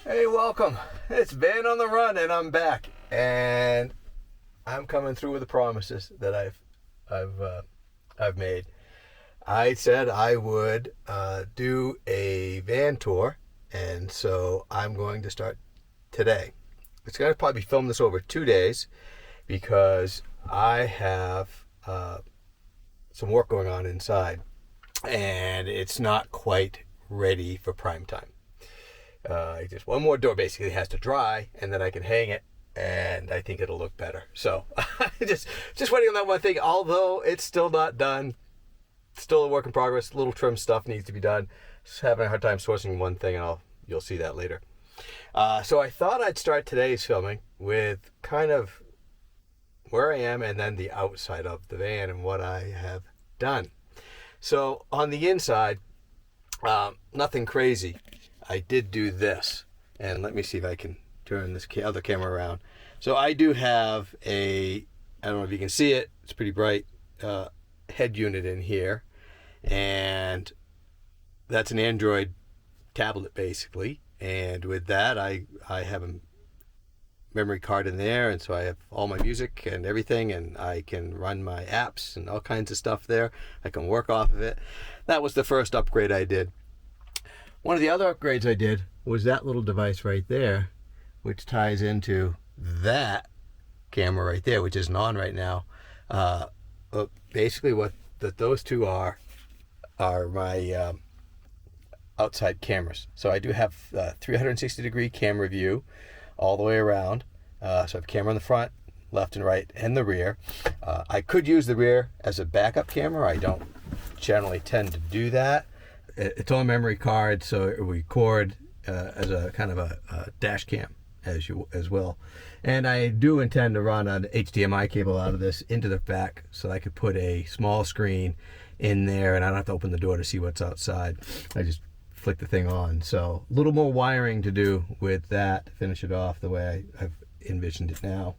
Hey, welcome. It's Van on the Run, and I'm back, and I'm coming through with the promises that I've made. I said I would do a van tour, and so I'm going to start today. It's going to probably film this over 2 days because I have some work going on inside, and it's not quite ready for prime time. Just one more door basically has to dry, and then I can hang it, and I think it'll look better. So just waiting on that one thing. Although it's still not done, still a work in progress. Little trim stuff needs to be done. Just having a hard time sourcing one thing, and you'll see that later. So I thought I'd start today's filming with kind of where I am, and then the outside of the van and what I have done. So on the inside, nothing crazy. I did do this, and let me see if I can turn this other camera around. So I do have I don't know if you can see it, it's pretty bright, head unit in here, and that's an Android tablet basically, and with that I have a memory card in there, and so I have all my music and everything, and I can run my apps and all kinds of stuff there. I can work off of it. That was the first upgrade I did. One of the other upgrades I did was that little device right there, which ties into that camera right there, which isn't on right now. Basically what those two are my outside cameras. So I do have 360 degree camera view all the way around. So I have a camera in the front, left and right, and the rear. I could use the rear as a backup camera. I don't generally tend to do that. It's on memory card, so it will record as a kind of a dash cam as well. And I do intend to run an HDMI cable out of this into the back so I could put a small screen in there, and I don't have to open the door to see what's outside. I just flick the thing on. So a little more wiring to do with that to finish it off the way I've envisioned it now.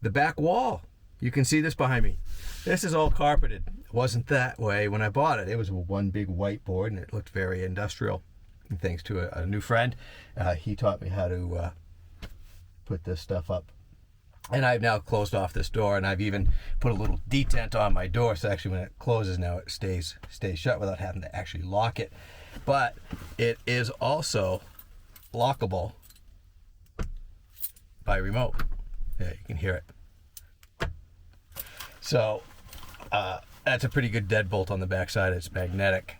The back wall. You can see this behind me. This is all carpeted. It wasn't that way when I bought it. It was one big whiteboard, and it looked very industrial. And thanks to a new friend, he taught me how to put this stuff up. And I've now closed off this door, and I've even put a little detent on my door, so actually when it closes now, it stays shut without having to actually lock it. But it is also lockable by remote. Yeah, you can hear it. So that's a pretty good deadbolt on the backside. It's magnetic,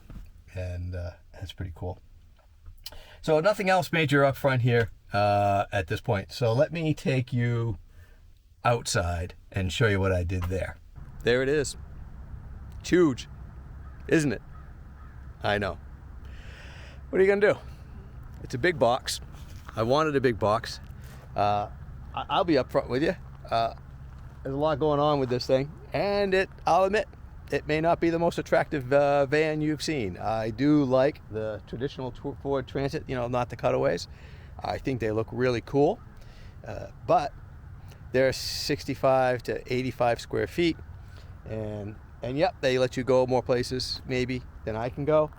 and that's pretty cool. So nothing else major up front here at this point. So let me take you outside and show you what I did there. There it is. It's huge, isn't it? I know. What are you gonna do? It's a big box. I wanted a big box. I'll be up front with you. There's a lot going on with this thing, and I'll admit, it may not be the most attractive van you've seen. I do like the traditional Ford Transit, not the cutaways. I think they look really cool, but they're 65 to 85 square feet, and yep, they let you go more places maybe than I can go,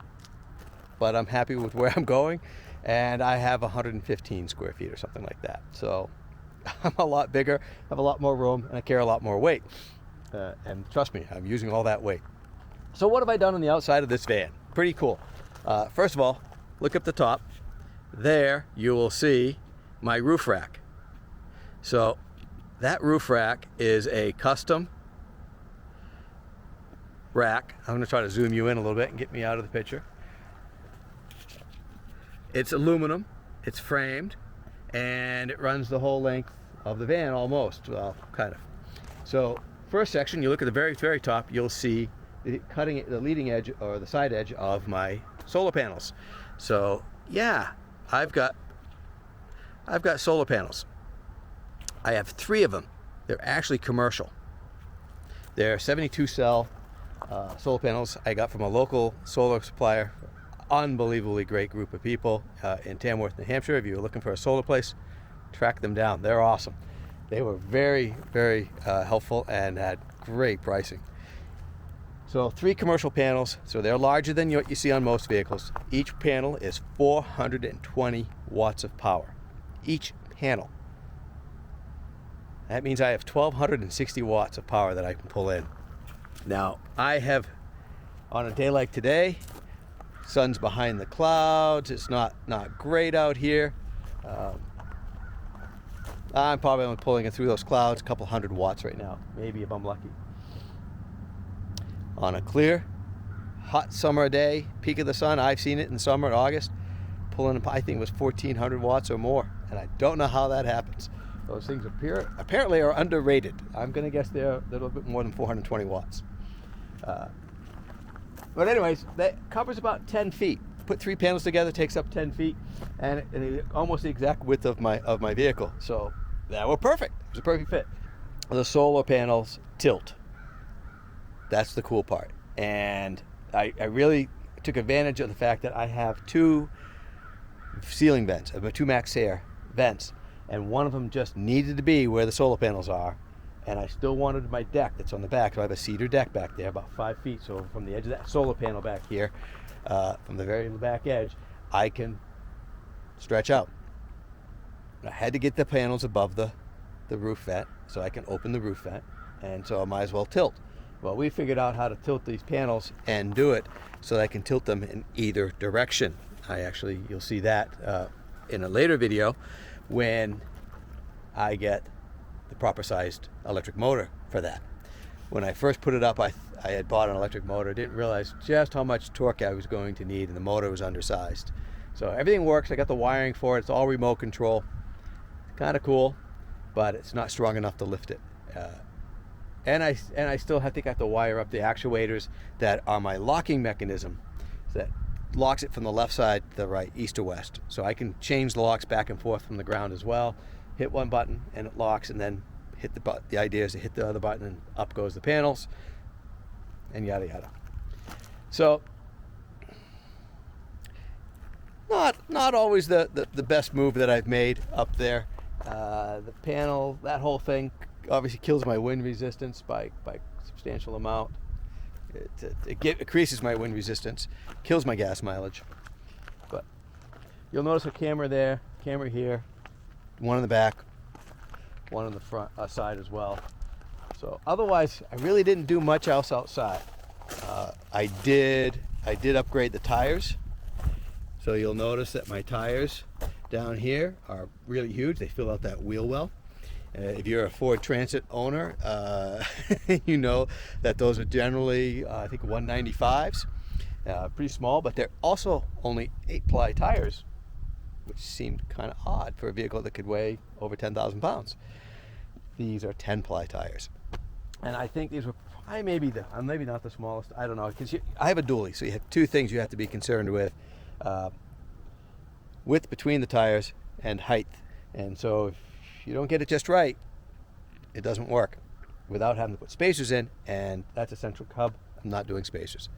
but I'm happy with where I'm going, and I have 115 square feet or something like that. So I'm a lot bigger, have a lot more room, and I carry a lot more weight. And trust me, I'm using all that weight. So what have I done on the outside of this van? Pretty cool. First of all, look up the top. There you will see my roof rack. So that roof rack is a custom rack. I'm going to try to zoom you in a little bit and get me out of the picture. It's aluminum, it's framed, and it runs the whole length of the van almost, well, kind of. So first section, you look at the very, very top, you'll see the leading edge or the side edge of my solar panels. So yeah, I've got solar panels. I have 3 of them. They're actually commercial. They're 72 cell solar panels I got from a local solar supplier. Unbelievably great group of people in Tamworth, New Hampshire. If you're looking for a solar place, track them down. They're awesome. They were very, very helpful and had great pricing. So 3 commercial panels, so they're larger than what you see on most vehicles. Each panel is 420 watts of power. Each panel. That means I have 1,260 watts of power that I can pull in. Now, I have, on a day like today, sun's behind the clouds, it's not great out here. I'm probably only pulling it through those clouds, a couple hundred watts right now, maybe if I'm lucky. On a clear, hot summer day, peak of the sun, I've seen it in summer in August, pulling, I think it was 1,400 watts or more, and I don't know how that happens. Those things apparently are underrated. I'm going to guess they're a little bit more than 420 watts. But anyways, that covers about 10 feet. Put 3 panels together, takes up 10 feet, and almost the exact width of my vehicle. So that was perfect. It was a perfect fit. The solar panels tilt. That's the cool part. And I really took advantage of the fact that I have 2 ceiling vents, 2 MaxxAir vents, and one of them just needed to be where the solar panels are. And I still wanted my deck that's on the back. So I have a cedar deck back there, about 5 feet. So from the edge of that solar panel back here, from the very back edge, I can stretch out. I had to get the panels above the roof vent so I can open the roof vent, and so I might as well tilt. Well, we figured out how to tilt these panels and do it so that I can tilt them in either direction. You'll see that in a later video when I get the proper sized electric motor for that. When I first put it up, I had bought an electric motor, didn't realize just how much torque I was going to need, and the motor was undersized. So everything works. I got the wiring for it. It's all remote control. Kind of cool, but it's not strong enough to lift it. And I still have to wire up the actuators that are my locking mechanism that locks it from the left side to the right, east or west. So I can change the locks back and forth from the ground as well. Hit one button and it locks, and then hit the button. The idea is to hit the other button and up goes the panels, and yada yada. So not always the best move that I've made up there. The panel, that whole thing, obviously kills my wind resistance by a substantial amount. It increases my wind resistance, kills my gas mileage. But you'll notice a camera there, camera here, one in the back, one on the front side as well. So otherwise, I really didn't do much else outside. I did upgrade the tires. So you'll notice that my tires down here are really huge. They fill out that wheel well. If you're a Ford Transit owner, you know that those are generally, I think, 195s. Pretty small, but they're also only 8-ply tires, which seemed kind of odd for a vehicle that could weigh over 10,000 pounds. These are 10-ply tires. And I think these were probably maybe not the smallest. I don't know, because I have a dually, so you have 2 things you have to be concerned with. Width between the tires and height. And so if you don't get it just right, it doesn't work without having to put spacers in, and that's a central hub. I'm not doing spacers.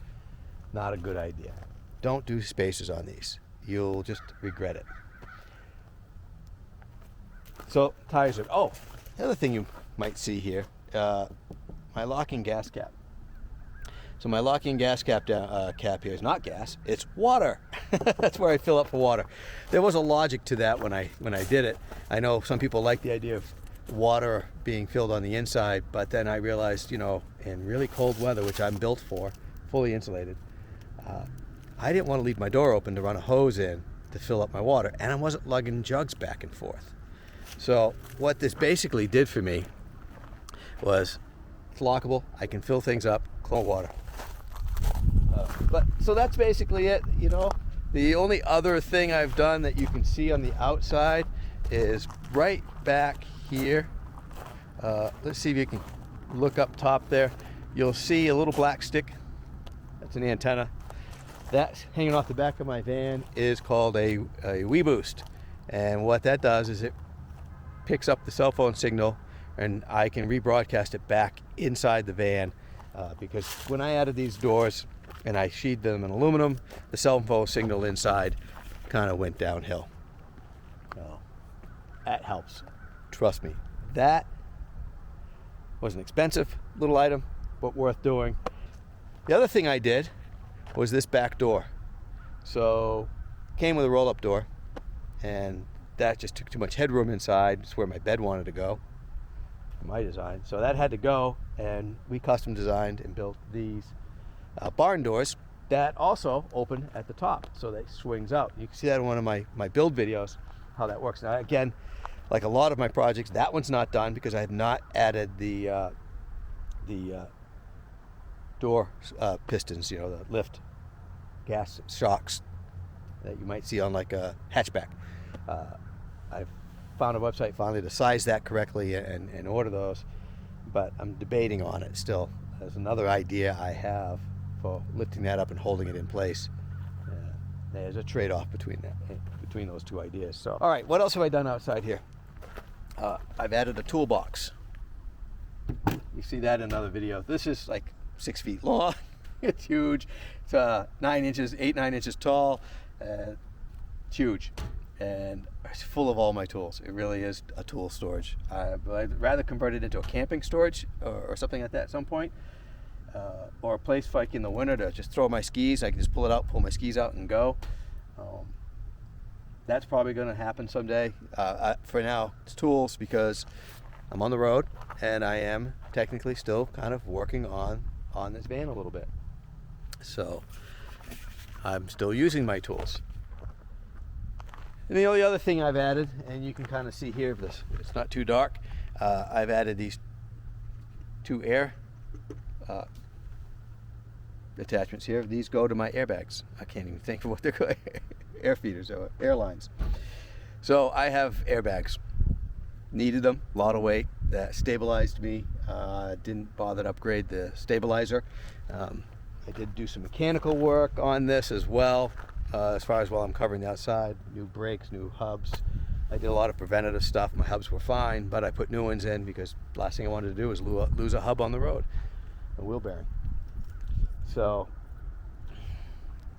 Not a good idea. Don't do spacers on these. You'll just regret it. So tires are, the other thing you might see here, my locking gas cap. So my locking gas cap cap here is not gas, it's water. That's where I fill up for water. There was a logic to that when I did it. I know some people like the idea of water being filled on the inside, but then I realized, in really cold weather, which I'm built for, fully insulated, I didn't want to leave my door open to run a hose in to fill up my water, and I wasn't lugging jugs back and forth. So what this basically did for me was, it's lockable, I can fill things up, cold water. So that's basically it. The only other thing I've done that you can see on the outside is right back here. Let's see if you can look up top there. You'll see a little black stick. That's an antenna. That's hanging off the back of my van is called a WeBoost. And what that does is it picks up the cell phone signal, and I can rebroadcast it back inside the van. Because when I added these doors and I sheathed them in aluminum, the cell phone signal inside kind of went downhill. So that helps. Trust me. That was an expensive little item, but worth doing. The other thing I did was this back door. So came with a roll-up door, and that just took too much headroom inside. It's where my bed wanted to go, my design. So that had to go, and we custom designed and built these barn doors that also open at the top, so that swings out. You can see that in one of my build videos, how that works. Now again, like a lot of my projects, that one's not done because I have not added the door pistons, you know, the lift gas shocks that you might see on like a hatchback. I've found a website finally to size that correctly and order those, but I'm debating on it still. There's another idea I have for lifting that up and holding it in place. There's a trade-off between those two ideas. So, all right, what else have I done outside here? I've added a toolbox. You see that in another video. This is like 6 feet long. It's huge. It's 9 inches tall. It's huge, and it's full of all my tools. It really is a tool storage. I'd rather convert it into a camping storage or something like that at some point, or a place like in the winter to just throw my skis. I can just pull it out, pull my skis out, and go. That's probably going to happen someday. For now, it's tools because I'm on the road and I am technically still kind of working on this van a little bit. So I'm still using my tools. And the only other thing I've added, and you can kind of see here, this it's not too dark, I've added these 2 air attachments here. These go to my airbags. I can't even think of what they're called. Air feeders or airlines. So I have airbags. Needed them, a lot of weight. That stabilized me. Didn't bother to upgrade the stabilizer. I did do some mechanical work on this as well, as far as while I'm covering the outside. New brakes, new hubs. I did a lot of preventative stuff. My hubs were fine, but I put new ones in because the last thing I wanted to do was lose a hub on the road, a wheel bearing. So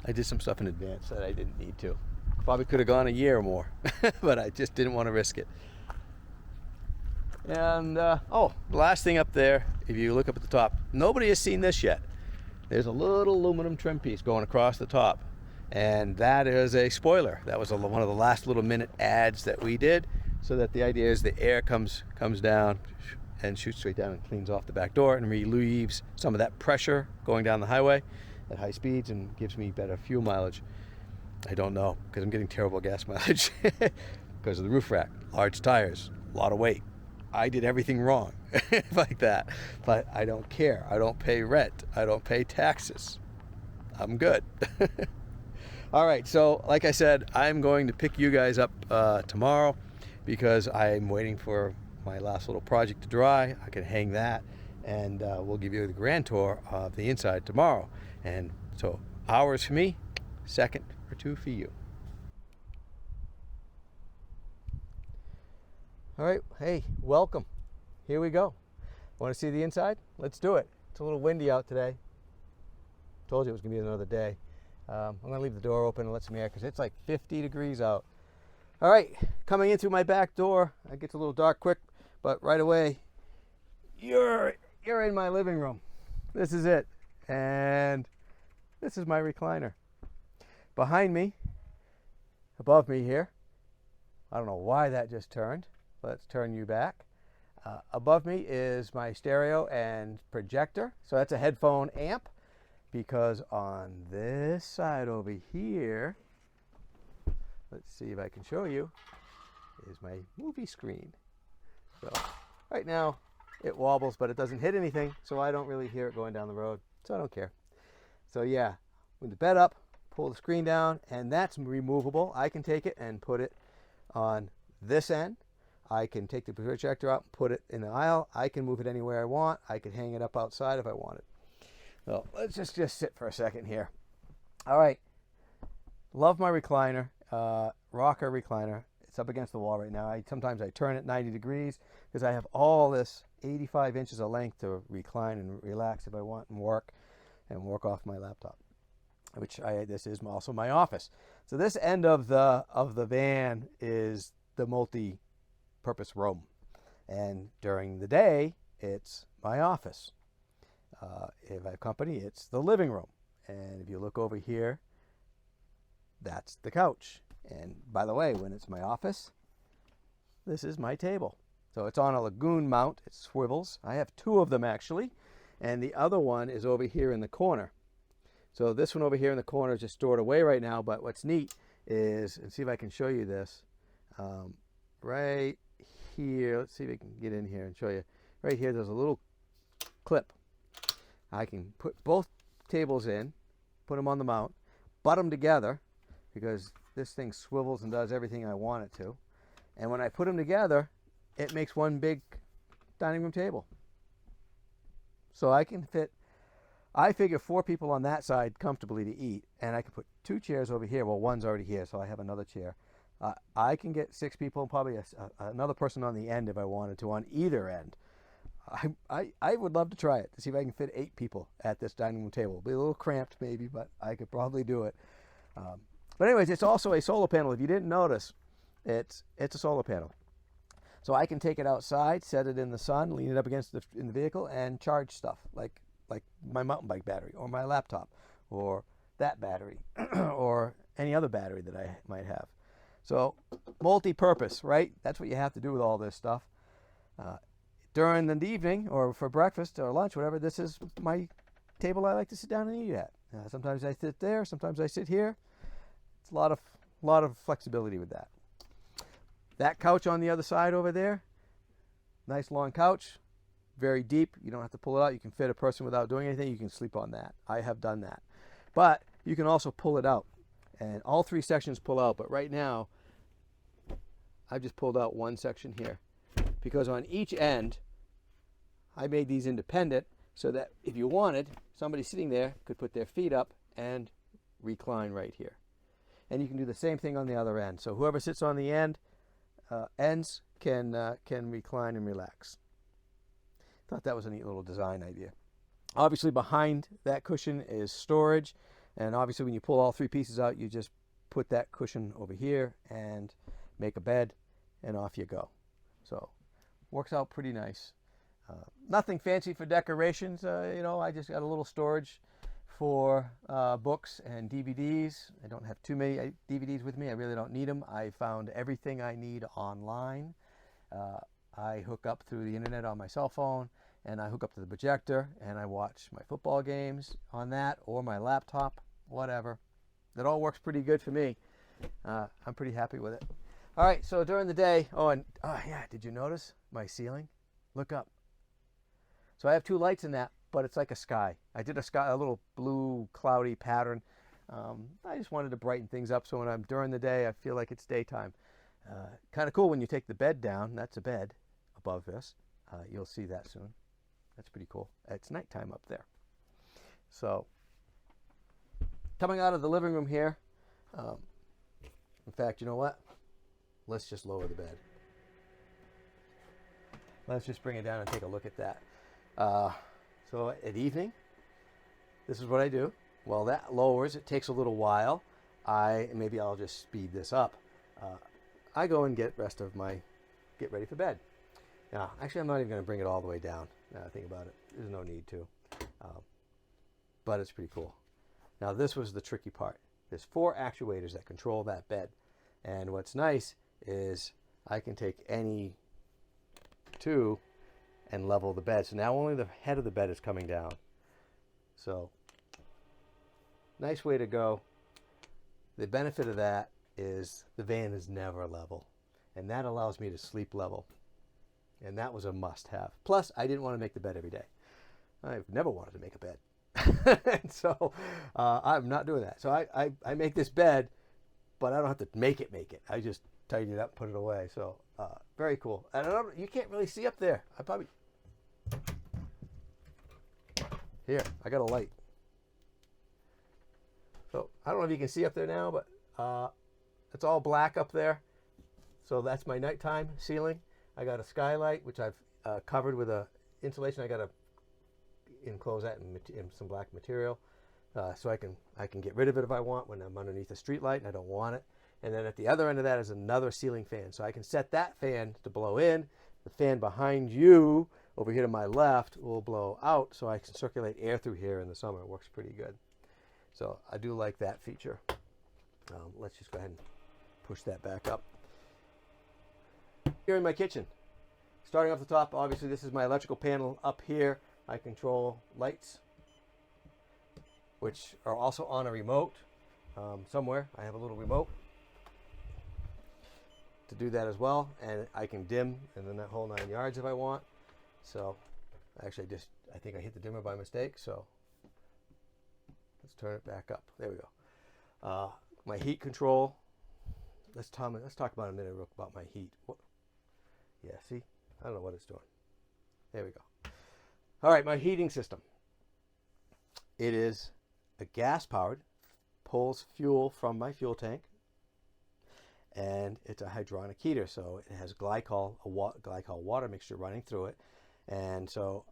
I did some stuff in advance that I didn't need to. Probably could have gone a year or more, but I just didn't want to risk it. And the last thing up there, if you look up at the top, nobody has seen this yet. There's a little aluminum trim piece going across the top, and that is a spoiler. That was one of the last little minute ads that we did, so that the idea is the air comes down and shoots straight down and cleans off the back door and relieves some of that pressure going down the highway at high speeds and gives me better fuel mileage. I don't know, because I'm getting terrible gas mileage because of the roof rack, large tires, a lot of weight. I did everything wrong like that, but I don't care. I don't pay rent. I don't pay taxes. I'm good. All right, so like I said, I'm going to pick you guys up tomorrow because I'm waiting for my last little project to dry. I can hang that, and we'll give you the grand tour of the inside tomorrow. And so hours for me, second or 2 for you. All right, hey, welcome. Here we go. Want to see the inside? Let's do it. It's a little windy out today. Told you it was gonna be another day. I'm gonna leave the door open and let some air because it's like 50 degrees out. All right, coming in through my back door. It gets a little dark quick, but right away, you're in my living room. This is it, and this is my recliner. Behind me, above me here, I don't know why that just turned. Let's turn you back. Above me is my stereo and projector. So that's a headphone amp, because on this side over here, let's see if I can show you, is my movie screen. So right now it wobbles, but it doesn't hit anything, so I don't really hear it going down the road, so I don't care. So yeah, with the bed up, pull the screen down, and that's removable. I can take it and put it on this end. I can take the projector out and put it in the aisle. I can move it anywhere I want. I can hang it up outside if I wanted. So let's just sit for a second here. All right. Love my recliner, rocker recliner. It's up against the wall right now. Sometimes I turn it 90 degrees because I have all this 85 inches of length to recline and relax if I want and work off my laptop, which this is also my office. So this end of the van is the multi-purpose room, and during the day it's my office. If I have company, it's the living room. And if you look over here, that's the couch. And by the way, when it's my office, this is my table. So it's on a Lagoon mount. It swivels. I have two of them actually. And the other one is over here in the corner. So this one over here in the corner is just stored away right now. But what's neat is, and see if I can show you this, right here. Let's see if I can get in here and show you. Right here, there's a little clip. I can put both tables in, put them on the mount, butt them together, because this thing swivels and does everything I want it to. And when I put them together, it makes one big dining room table. So I can fit, I figure 4 people on that side comfortably to eat, and I can put 2 chairs over here. Well, one's already here, so I have another chair. I can get 6 people, probably another person on the end if I wanted to, on either end. I would love to try it, to see if I can fit 8 people at this dining room table. It'll be a little cramped maybe, but I could probably do it. But anyways, it's also a solar panel. If you didn't notice, it's a solar panel. So I can take it outside, set it in the sun, lean it up against in the vehicle, and charge stuff like my mountain bike battery, or my laptop, or that battery, or any other battery that I might have. So multi-purpose, right? That's what you have to do with all this stuff. During the evening, or for breakfast or lunch, whatever, this is my table I like to sit down and eat at. Sometimes I sit there, sometimes I sit here. It's a lot of flexibility with that. That couch on the other side over there, nice long couch, very deep. You don't have to pull it out. You can fit a person without doing anything. You can sleep on that. I have done that. But you can also pull it out. And all 3 sections pull out. But right now, I've just pulled out one section here. Because on each end, I made these independent so that if you wanted, somebody sitting there could put their feet up and recline right here. And you can do the same thing on the other end. So whoever sits on the ends can recline and relax. Thought that was a neat little design idea. Obviously behind that cushion is storage, and obviously when you pull all 3 pieces out, you just put that cushion over here and make a bed, and off you go. So works out pretty nice. Nothing fancy for decorations. I just got a little storage for books and DVDs. I don't have too many DVDs with me. I really don't need them. I found everything I need online. I hook up through the internet on my cell phone, and I hook up to the projector, and I watch my football games on that, or my laptop, whatever. That all works pretty good for me. I'm pretty happy with it. All right, so during the day, did you notice my ceiling? Look up. So I have 2 lights in that, but it's like a sky. I did a little blue cloudy pattern. I just wanted to brighten things up, so when I'm during the day, I feel like it's daytime. Kind of cool when you take the bed down. That's a bed above this. You'll see that soon. That's pretty cool. It's nighttime up there. So coming out of the living room here, in fact, you know what? Let's just lower the bed. Let's just bring it down and take a look at that. So at evening, this is what I do. Well, that lowers. It takes a little while. Maybe I'll just speed this up. I go and get ready for bed. Now, actually, I'm not even going to bring it all the way down. Now I think about it, there's no need to. But it's pretty cool. Now, this was the tricky part. There's 4 actuators that control that bed. And what's nice is I can take any 2 and level the bed. So now only the head of the bed is coming down. So, nice way to go. The benefit of that is the van is never level. And that allows me to sleep level. And that was a must-have. Plus, I didn't want to make the bed every day. I've never wanted to make a bed. And so, I'm not doing that. So I make this bed, but I don't have to make it. I just tighten it up and put it away. So, very cool. And you can't really see up there. Here, I got a light. So, I don't know if you can see up there now, but it's all black up there. So that's my nighttime ceiling. I got a skylight, which I've covered with a insulation. I got to enclose that in some black material, so I can get rid of it if I want when I'm underneath a street light and I don't want it. And then at the other end of that is another ceiling fan, so I can set that fan to blow in. The fan behind you over here to my left will blow out, so I can circulate air through here in the summer. It works pretty good. So I do like that feature. Let's just go ahead and push that back up. Here in my kitchen, starting off the top, obviously this is my electrical panel. Up here I control lights, which are also on a remote. Somewhere I have a little remote to do that as well, and I can dim and then that whole 9 yards if I want. So actually I think I hit the dimmer by mistake, so let's turn it back up. There we go. My heat control. Let's talk about a minute about my heat. Yeah, see? I don't know what it's doing. There we go. All right, my heating system. It is a gas powered, pulls fuel from my fuel tank, and it's a hydronic heater, so it has glycol water mixture running through it. And so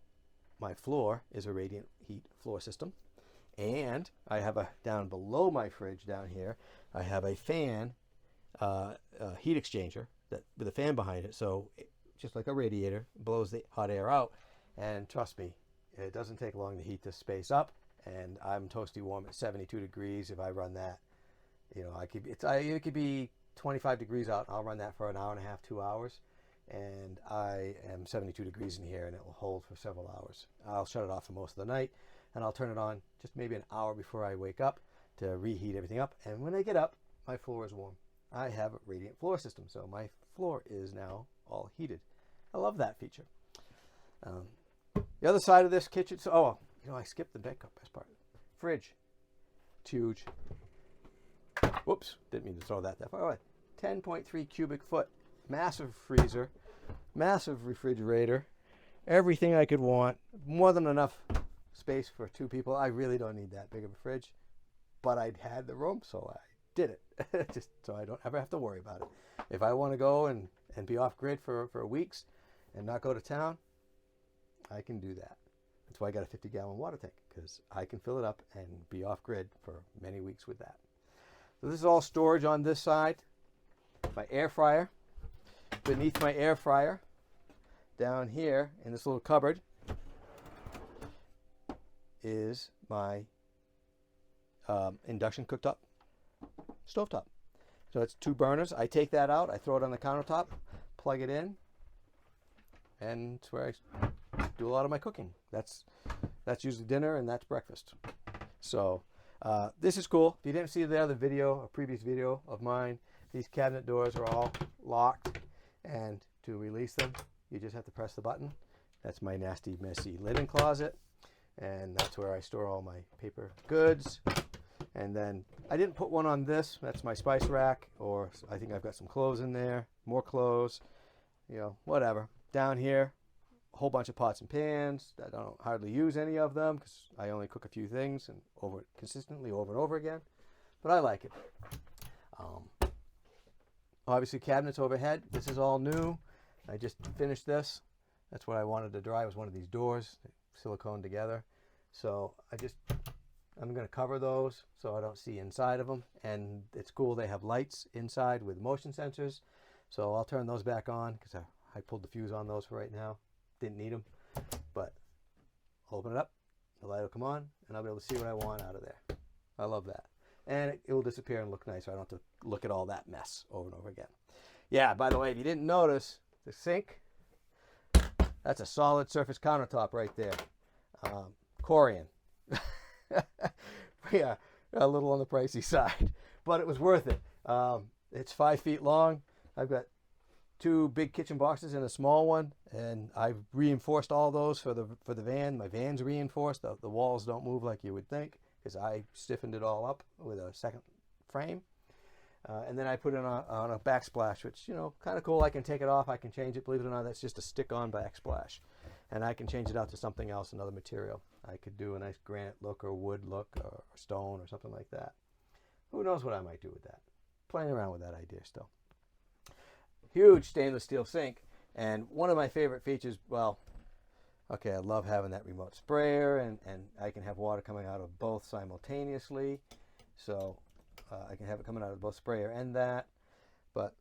my floor is a radiant heat floor system. And I have down below my fridge down here, I have a fan, heat exchanger with a fan behind it. So just like a radiator, blows the hot air out. And trust me, it doesn't take long to heat this space up. And I'm toasty warm at 72 degrees if I run that. You know, it could be 25 degrees out. I'll run that for an hour and a half, 2 hours. And I am 72 degrees in here, and it will hold for several hours. I'll shut it off for most of the night, and I'll turn it on just maybe an hour before I wake up to reheat everything up. And when I get up, my floor is warm. I have a radiant floor system, so my floor is now all heated. I love that feature. The other side of this kitchen, I skipped the best part. Fridge. It's huge. Whoops, didn't mean to throw that far away. 10.3 cubic foot. Massive freezer, massive refrigerator, everything I could want. More than enough space for 2 people. I really don't need that big of a fridge, but I had the room, so I did it. Just so I don't ever have to worry about it. If I want to go and be off grid for weeks and not go to town, I can do that. That's why I got a 50-gallon water tank, because I can fill it up and be off grid for many weeks with that. So this is all storage on this side. My air fryer. Beneath my air fryer, down here in this little cupboard, is my induction cooktop stovetop. So it's 2 burners. I take that out, I throw it on the countertop, plug it in, and it's where I do a lot of my cooking. That's usually dinner, and that's breakfast. So this is cool. If you didn't see the other video, a previous video of mine, these cabinet doors are all locked. And to release them, you just have to press the button. That's my nasty, messy linen closet. And that's where I store all my paper goods. And then I didn't put one on this. That's my spice rack. Or I think I've got some clothes in there. More clothes. You know, whatever. Down here, a whole bunch of pots and pans. I don't hardly use any of them because I only cook a few things and consistently over and over again. But I like it. Obviously, cabinets overhead. This is all new. I just finished this. That's what I wanted to dry, was one of these doors, silicone together. So I'm going to cover those so I don't see inside of them. And it's cool, they have lights inside with motion sensors. So I'll turn those back on because I pulled the fuse on those for right now. Didn't need them. But I'll open it up, the light will come on, and I'll be able to see what I want out of there. I love that. And it will disappear and look nice, so I don't have to look at all that mess over and over again. Yeah, by the way, if you didn't notice, the sink, that's a solid surface countertop right there. Corian. Yeah, a little on the pricey side, but it was worth it. It's 5 feet long. I've got 2 big kitchen boxes and a small one, and I've reinforced all those for the van. My van's reinforced. The walls don't move like you would think, because I stiffened it all up with a second frame. And then I put it on a backsplash, which, you know, kind of cool. I can take it off. I can change it. Believe it or not, that's just a stick-on backsplash. And I can change it out to something else, another material. I could do a nice granite look or wood look or stone or something like that. Who knows what I might do with that. Playing around with that idea still. Huge stainless steel sink. And one of my favorite features, well, okay, I love having that remote sprayer, and I can have water coming out of both simultaneously. So I can have it coming out of both sprayer and that. But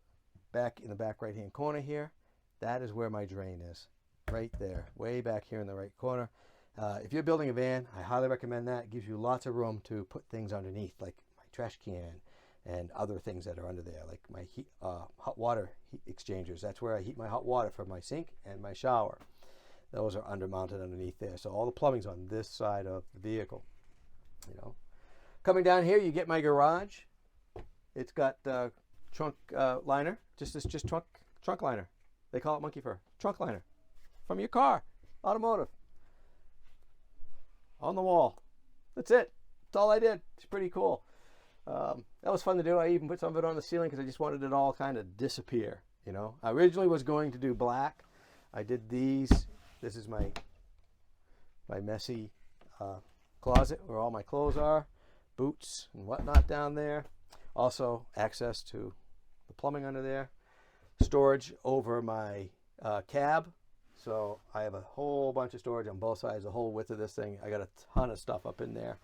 back in the back right-hand corner here, that is where my drain is. right there, way back here in the right corner. If you're building a van, I highly recommend that. It gives you lots of room to put things underneath, like my trash can and other things that are under there, like my hot water heat exchangers. That's where I heat my hot water for my sink and my shower. Those are mounted underneath there. So all the plumbing's on this side of the vehicle. You know, coming down here, you get my garage. It's got trunk liner, just trunk liner. They call it monkey fur. Trunk liner from your car, automotive. On the wall. That's it. That's all I did. It's pretty cool. That was fun to do. I even put some of it on the ceiling because I just wanted it all kind of disappear. You know, I originally was going to do black. I did these. This is my messy closet where all my clothes are, boots and whatnot down there. Also access to the plumbing under there. Storage over my cab. So I have a whole bunch of storage on both sides, the whole width of this thing. I got a ton of stuff up in there.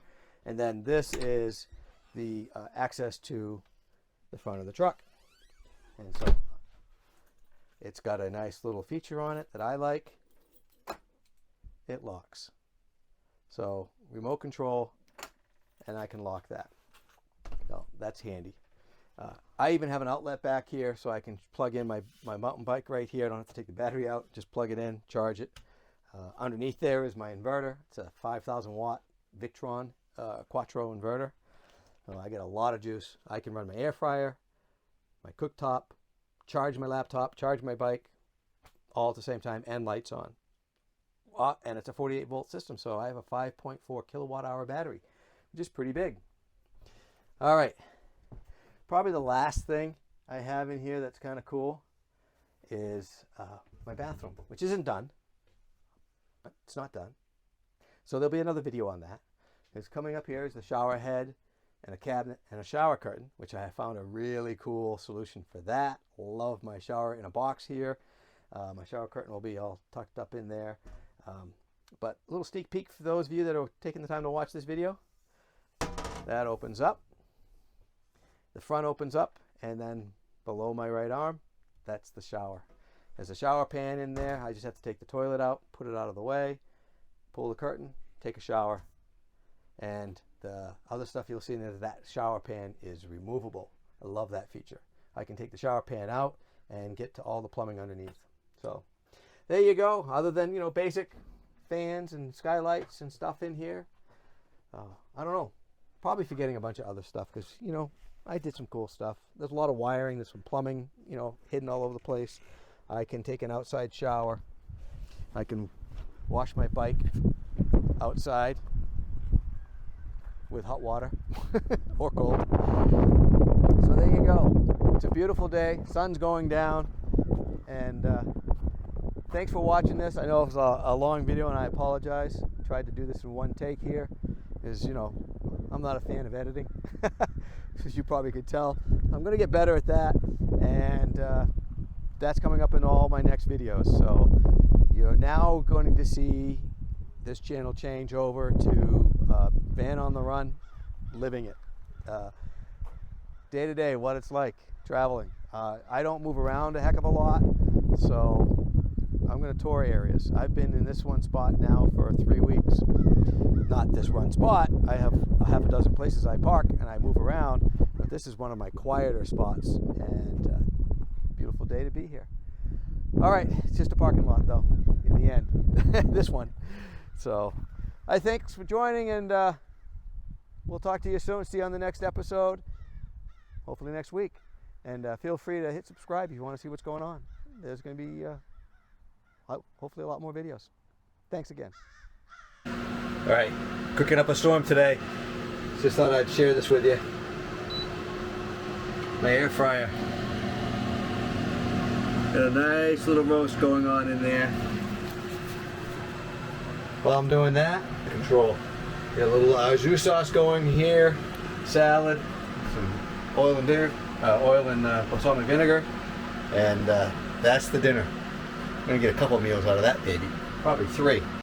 And then this is the access to the front of the truck. And so it's got a nice little feature on it that I like. It locks. So remote control, and I can lock that. So that's handy. I even have an outlet back here so I can plug in my mountain bike right here. I don't have to take the battery out, just plug it in, charge it. Underneath there is my inverter. It's a 5,000 watt Victron Quattro inverter. So I get a lot of juice. I can run my air fryer, my cooktop, charge my laptop, charge my bike, all at the same time, and lights on. And it's a 48 volt system, so I have a 5.4 kilowatt hour battery, which is pretty big. All right. Probably the last thing I have in here that's kind of cool is my bathroom, which isn't done. But it's not done. So there'll be another video on that. It's coming up here is the shower head and a cabinet and a shower curtain, which I found a really cool solution for that. Love my shower in a box here. My shower curtain will be all tucked up in there. But a little sneak peek for those of you that are taking the time to watch this video. That opens up. The front opens up, and then below my right arm, that's the shower. There's a shower pan in there. I just have to take the toilet out, put it out of the way, pull the curtain, take a shower, and the other stuff you'll see in there, that shower pan is removable. I love that feature. I can take the shower pan out and get to all the plumbing underneath. So there you go. Other than, you know, basic fans and skylights and stuff in here, I don't know. Probably forgetting a bunch of other stuff because, you know, I did some cool stuff. There's a lot of wiring. There's some plumbing, you know, hidden all over the place. I can take an outside shower. I can wash my bike outside with hot water or cold. So there you go. It's a beautiful day. Sun's going down. And thanks for watching this. I know it was a long video, and I apologize. Tried to do this in one take here. You know, I'm not a fan of editing, as you probably could tell. I'm going to get better at that, and that's coming up in all my next videos. So you're now going to see this channel change over to Van on the Run, living it. Day to day, what it's like traveling. I don't move around a heck of a lot, so I'm going to tour areas. I've been in this one spot now for 3 weeks. Not this one spot. I have a half a dozen places I park and I move around, but this is one of my quieter spots, and beautiful day to be here. All right, it's just a parking lot though, in the end, this one. So I thanks for joining, and we'll talk to you soon. See you on the next episode, hopefully next week. And feel free to hit subscribe if you want to see what's going on. There's going to be hopefully a lot more videos. Thanks again. All right, cooking up a storm today. Just thought I'd share this with you. My air fryer. Got a nice little roast going on in there. While I'm doing that, control. Got a little au jus sauce going here, salad, some oil and balsamic vinegar, and that's the dinner. I'm gonna get a couple meals out of that baby, probably 3.